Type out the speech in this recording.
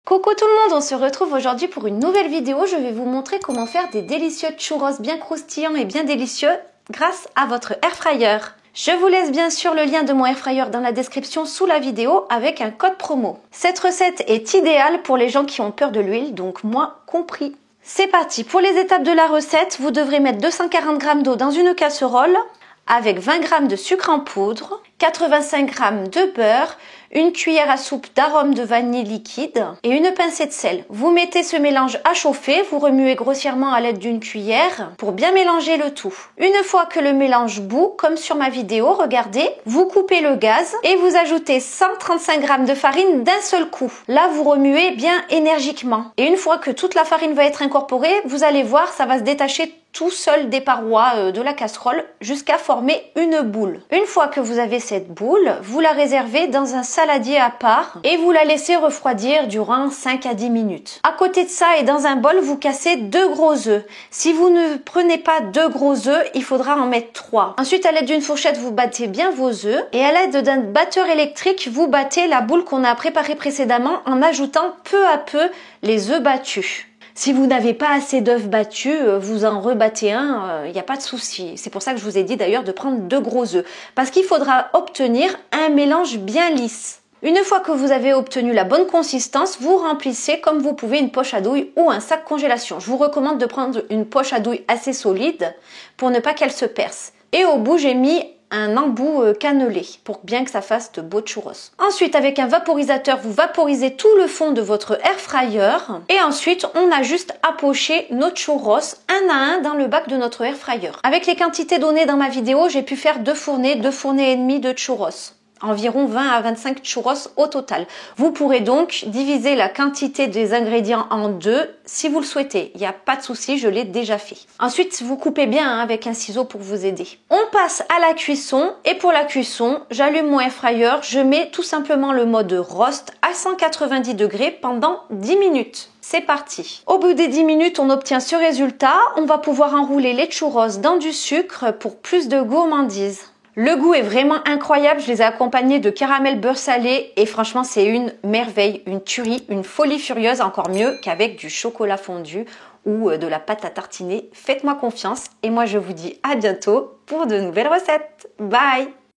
Coucou tout le monde, on se retrouve aujourd'hui pour une nouvelle vidéo. Je vais vous montrer comment faire des délicieux churros bien croustillants et bien délicieux grâce à votre air fryer. Je vous laisse bien sûr le lien de mon air fryer dans la description sous la vidéo avec un code promo. Cette recette est idéale pour les gens qui ont peur de l'huile, donc moi compris. C'est parti, pour les étapes de la recette, vous devrez mettre 240 g d'eau dans une casserole avec 20 g de sucre en poudre, 85 g de beurre, une cuillère à soupe d'arôme de vanille liquide et une pincée de sel. Vous mettez ce mélange à chauffer, vous remuez grossièrement à l'aide d'une cuillère pour bien mélanger le tout. Une fois que le mélange bout, comme sur ma vidéo, regardez, vous coupez le gaz et vous ajoutez 135 g de farine d'un seul coup. Là, vous remuez bien énergiquement. Et une fois que toute la farine va être incorporée, vous allez voir, ça va se détacher tout seul des parois de la casserole jusqu'à former une boule. Une fois que vous avez cette boule, vous la réservez dans un saladier à part et vous la laissez refroidir durant 5 à 10 minutes. À côté de ça et dans un bol, vous cassez 2 gros œufs. Si vous ne prenez pas 2 gros œufs, il faudra en mettre 3. Ensuite, à l'aide d'une fourchette, vous battez bien vos œufs et à l'aide d'un batteur électrique, vous battez la boule qu'on a préparée précédemment en ajoutant peu à peu les œufs battus. Si vous n'avez pas assez d'œufs battus, vous en rebattez un, il n'y a pas de souci. C'est pour ça que je vous ai dit d'ailleurs de prendre 2 gros œufs. Parce qu'il faudra obtenir un mélange bien lisse. Une fois que vous avez obtenu la bonne consistance, vous remplissez comme vous pouvez une poche à douille ou un sac congélation. Je vous recommande de prendre une poche à douille assez solide pour ne pas qu'elle se perce. Et au bout, j'ai mis un embout cannelé pour bien que ça fasse de beaux churros. Ensuite, avec un vaporisateur, vous vaporisez tout le fond de votre air fryer et ensuite, on a juste à pocher nos churros un à un dans le bac de notre air fryer. Avec les quantités données dans ma vidéo, j'ai pu faire 2 fournées et demie de churros. Environ 20 à 25 churros au total. Vous pourrez donc diviser la quantité des ingrédients en 2 si vous le souhaitez. Il n'y a pas de souci, je l'ai déjà fait. Ensuite, vous coupez bien avec un ciseau pour vous aider. On passe à la cuisson et pour la cuisson, j'allume mon air fryer, je mets tout simplement le mode roast à 190 degrés pendant 10 minutes. C'est parti. Au bout des 10 minutes, on obtient ce résultat. On va pouvoir enrouler les churros dans du sucre pour plus de gourmandise. Le goût est vraiment incroyable, je les ai accompagnés de caramel beurre salé et franchement c'est une merveille, une tuerie, une folie furieuse, encore mieux qu'avec du chocolat fondu ou de la pâte à tartiner. Faites-moi confiance et moi je vous dis à bientôt pour de nouvelles recettes. Bye!